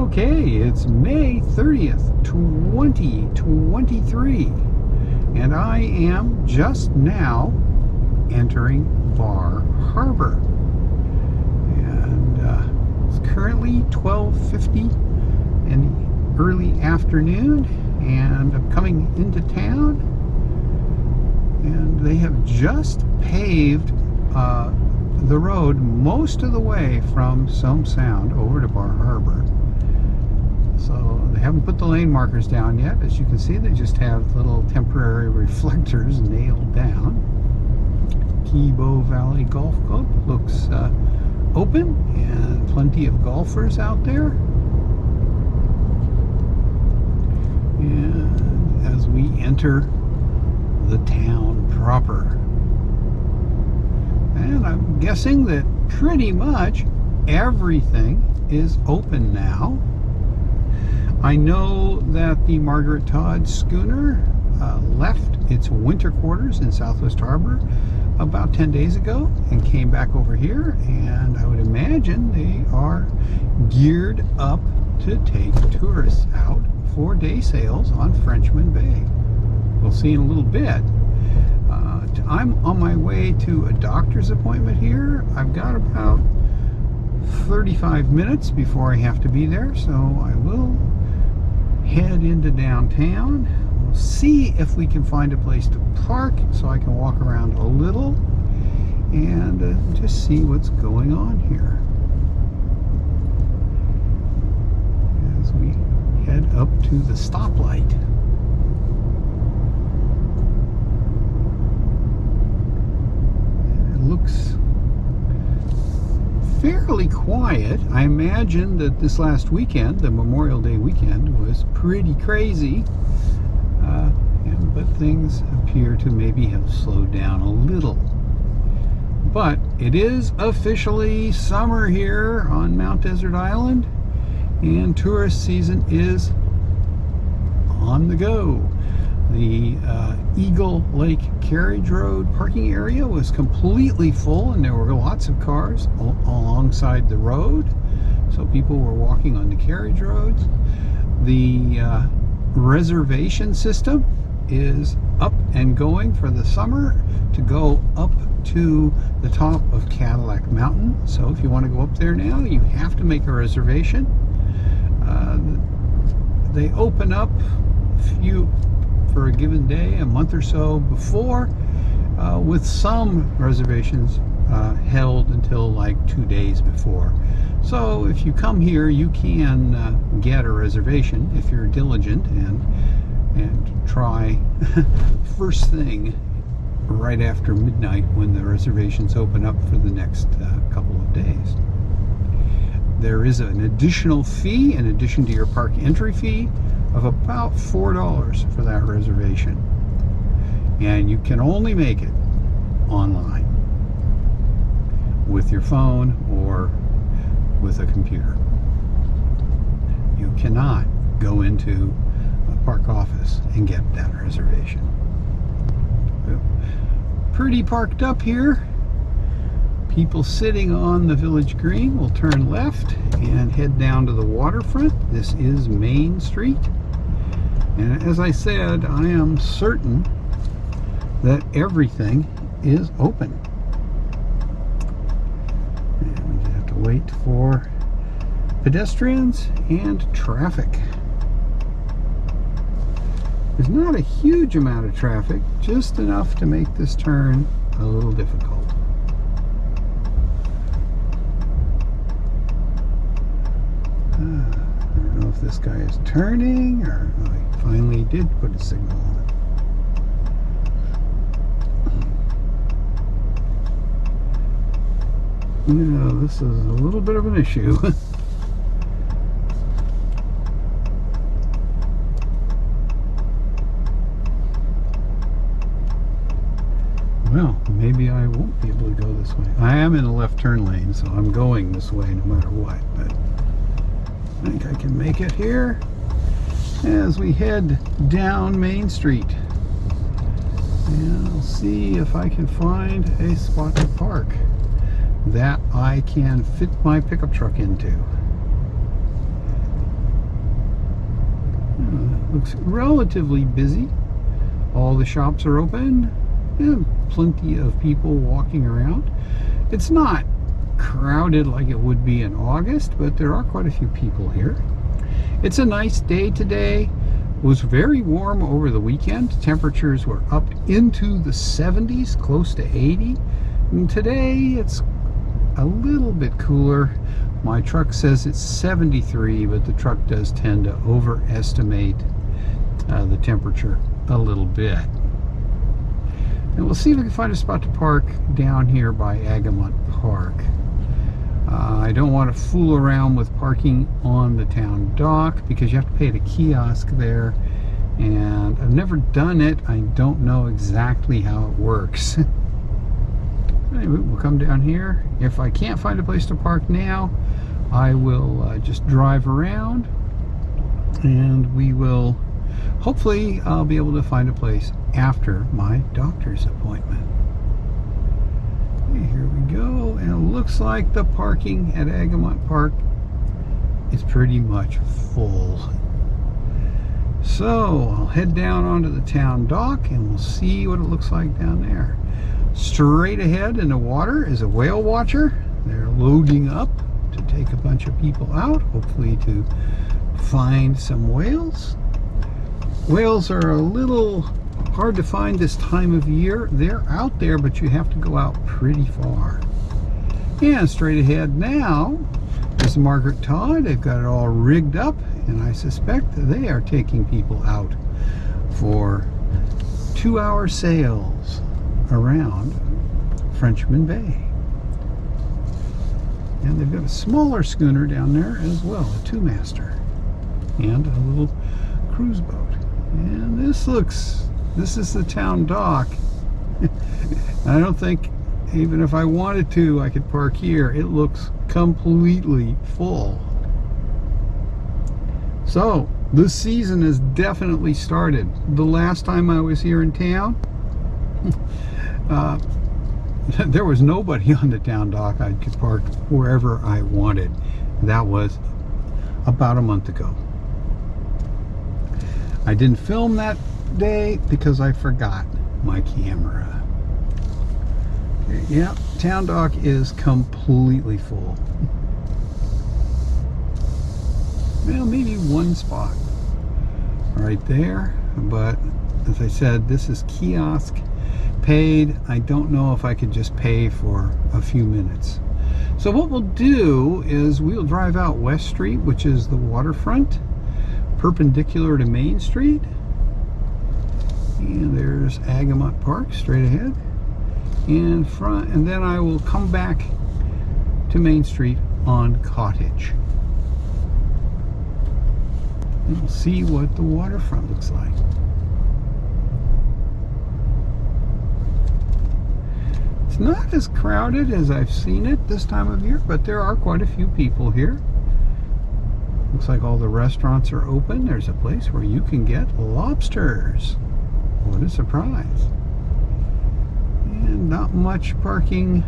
Okay, it's May 30th, 2023, and I am just now entering Bar Harbor. And it's currently 12:50 in the early afternoon, and I'm coming into town, and they have just paved the road most of the way from Some Sound over to Bar Harbor. So they haven't put the lane markers down yet. As you can see, they just have little temporary reflectors nailed down. Kibo Valley Golf Club looks open, and plenty of golfers out there. And as we enter the town proper, and I'm guessing that pretty much everything is open now. I know that the Margaret Todd schooner left its winter quarters in Southwest Harbor about 10 days ago and came back over here, and I would imagine they are geared up to take tourists out for day sails on Frenchman Bay. We'll see in a little bit. I'm on my way to a doctor's appointment here. I've got about 35 minutes before I have to be there, so I will head into downtown. We'll see if we can find a place to park so I can walk around a little and just see what's going on here as we head up to the stoplight. It looks fairly quiet. I imagine that this last weekend, the Memorial Day weekend, was pretty crazy, but things appear to maybe have slowed down a little. But it is officially summer here on Mount Desert Island, and tourist season is on the go. The Eagle Lake Carriage Road parking area was completely full, and there were lots of cars alongside the road, so people were walking on the carriage roads. The reservation system is up and going for the summer to go up to the top of Cadillac Mountain. So if you want to go up there now, you have to make a reservation. They open up for a given day a month or so before, with some reservations held until like 2 days before. So if you come here, you can get a reservation if you're diligent and try first thing right after midnight when the reservations open up for the next couple of days. There is an additional fee in addition to your park entry fee of about $4 for that reservation, and you can only make it online with your phone or with a computer. You cannot go into a park office and get that reservation. Pretty parked up here. People sitting on the village green will turn left and head down to the waterfront. This is Main Street. And as I said, I am certain that everything is open. And we just have to wait for pedestrians and traffic. There's not a huge amount of traffic, just enough to make this turn a little difficult. I don't know if this guy is turning, or oh, he finally did put a signal on. Yeah, this is a little bit of an issue. Well, maybe I won't be able to go this way. I am in a left turn lane, so I'm going this way no matter what, but I think I can make it here as we head down Main Street. And I'll see if I can find a spot to park that I can fit my pickup truck into. Looks relatively busy. All the shops are open and plenty of people walking around. It's not crowded like it would be in August, but there are quite a few people here. It's a nice day today. It was very warm over the weekend. Temperatures were up into the 70s, close to 80. And today it's a little bit cooler. My truck says it's 73, but the truck does tend to overestimate the temperature a little bit. And we'll see if we can find a spot to park down here by Agamont Park. I don't want to fool around with parking on the town dock because you have to pay at a kiosk there, and I've never done it. I don't know exactly how it works. Anyway, we'll come down here. If I can't find a place to park now, I will just drive around, and we will, hopefully I'll be able to find a place after my doctor's appointment. Okay, here we go, and it looks like the parking at Agamont Park is pretty much full. So I'll head down onto the town dock and we'll see what it looks like down there. Straight ahead in the water is a whale watcher. They're loading up to take a bunch of people out, hopefully to find some whales. Whales are a little hard to find this time of year. They're out there, but you have to go out pretty far. And straight ahead now is Margaret Todd. They've got it all rigged up, and I suspect they are taking people out for 2-hour sails around Frenchman Bay. And they've got a smaller schooner down there as well, a 2-master, and a little cruise boat. And this is the town dock. I don't think, even if I wanted to, I could park here. It looks completely full. So, this season has definitely started. The last time I was here in town, there was nobody on the town dock. I could park wherever I wanted. That was about a month ago. I didn't film that day because I forgot my camera. Okay, yeah, town dock is completely full. Well, maybe one spot right there, but as I said, this is kiosk paid. I don't know if I could just pay for a few minutes. So what we'll do is we'll drive out West Street, which is the waterfront, perpendicular to Main Street. And there's Agamont Park straight ahead in front, and then I will come back to Main Street on Cottage. And we'll see what the waterfront looks like. It's not as crowded as I've seen it this time of year, but there are quite a few people here. Looks like all the restaurants are open. There's a place where you can get lobsters. What a surprise. And not much parking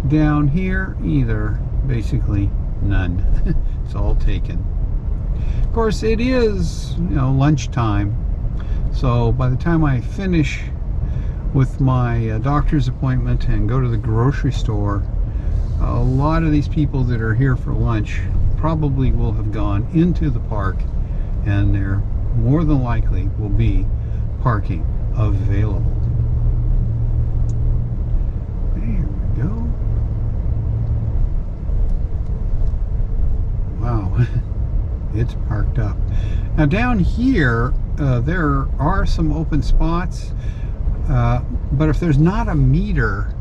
down here either. Basically none. It's all taken. Of course, it is, lunchtime. So by the time I finish with my doctor's appointment and go to the grocery store, a lot of these people that are here for lunch probably will have gone into the park, and there more than likely will be parking available. There we go. Wow, it's parked up. Now down here, there are some open spots, but if there's not a meter,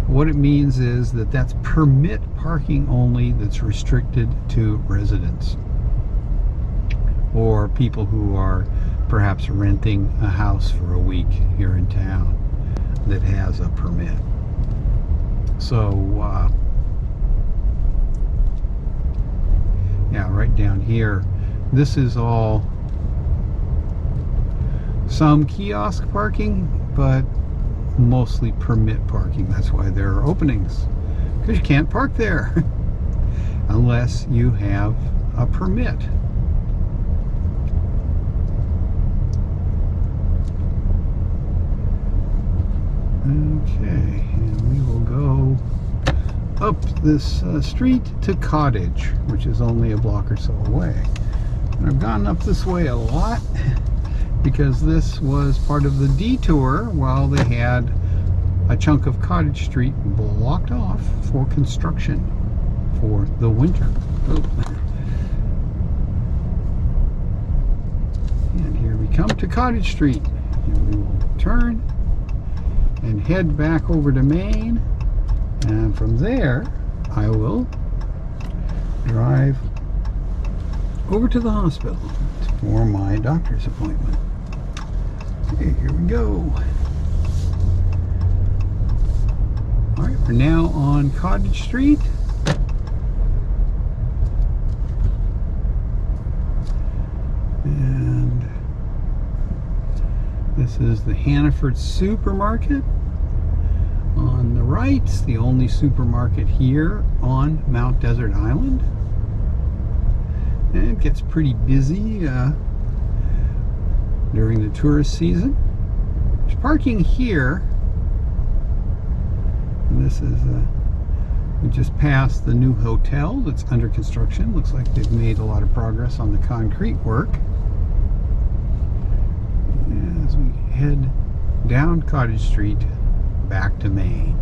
what it means is that that's permit parking only, that's restricted to residents or people who are perhaps renting a house for a week here in town that has a permit. So yeah, right down here, this is all some kiosk parking, but mostly permit parking. That's why there are openings, because you can't park there unless you have a permit. Okay, and we will go up this street to Cottage, which is only a block or so away. And I've gone up this way a lot because this was part of the detour while they had a chunk of Cottage Street blocked off for construction for the winter. Oh. And here we come to Cottage Street. And we will turn and head back over to Maine, and from there I will drive over to the hospital for my doctor's appointment. Okay, here we go. Alright, we're now on Cottage Street. And this is the Hannaford Supermarket. On the right, it's the only supermarket here on Mount Desert Island. And it gets pretty busy during the tourist season. There's parking here. And this is, we just passed the new hotel that's under construction. Looks like they've made a lot of progress on the concrete work. As we head down Cottage Street back to Maine.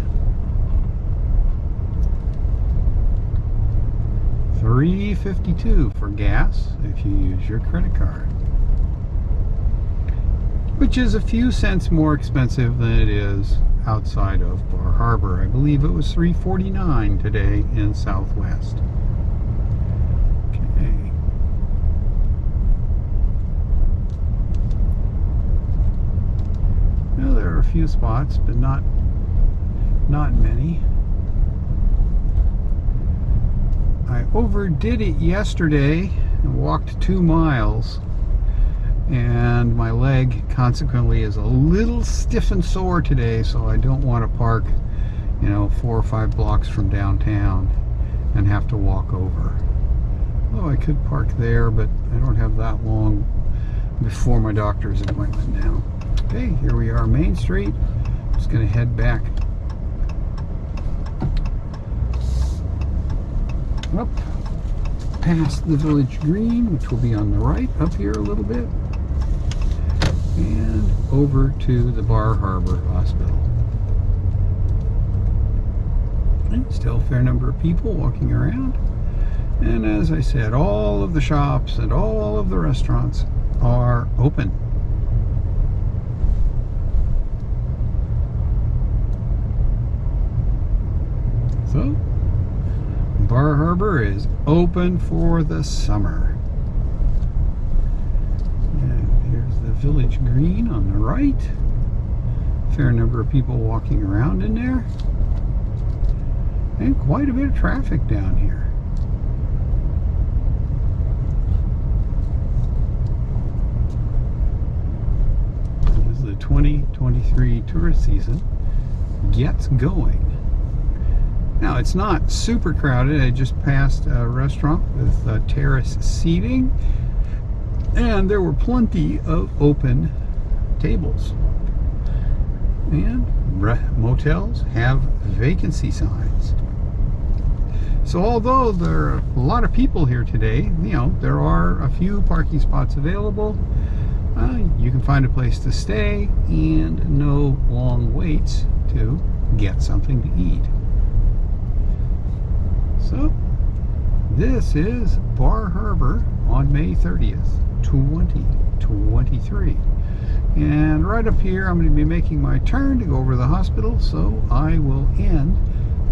$3.52 for gas if you use your credit card, which is a few cents more expensive than it is outside of Bar Harbor. I believe it was $3.49 today in Southwest. Okay. Well, there are a few spots, but not many. I overdid it yesterday and walked 2 miles, and my leg consequently is a little stiff and sore today, so I don't want to park, 4 or 5 blocks from downtown and have to walk over. Oh, I could park there, but I don't have that long before my doctor's appointment now. Okay, here we are, Main Street. Just going to head back up past the Village Green, which will be on the right, up here a little bit, and over to the Bar Harbor Hospital. And still a fair number of people walking around. And as I said, all of the shops and all of the restaurants are open. So, Bar Harbor is open for the summer. And here's the Village Green on the right. Fair number of people walking around in there. And quite a bit of traffic down here. As the 2023 tourist season gets going. Now, it's not super crowded. I just passed a restaurant with terrace seating, and there were plenty of open tables. And motels have vacancy signs. So although there are a lot of people here today, there are a few parking spots available. You can find a place to stay and no long waits to get something to eat. So, this is Bar Harbor on May 30th, 2023. And right up here, I'm going to be making my turn to go over to the hospital, so I will end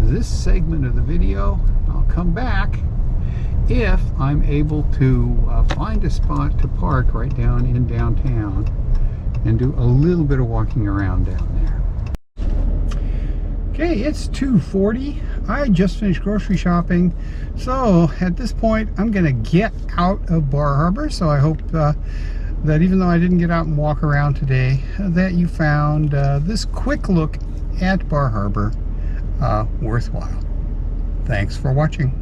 this segment of the video. I'll come back if I'm able to find a spot to park right down in downtown and do a little bit of walking around down there. Okay, it's 2:40. I just finished grocery shopping, so at this point I'm gonna get out of Bar Harbor. So I hope that even though I didn't get out and walk around today, that you found this quick look at Bar Harbor worthwhile. Thanks for watching.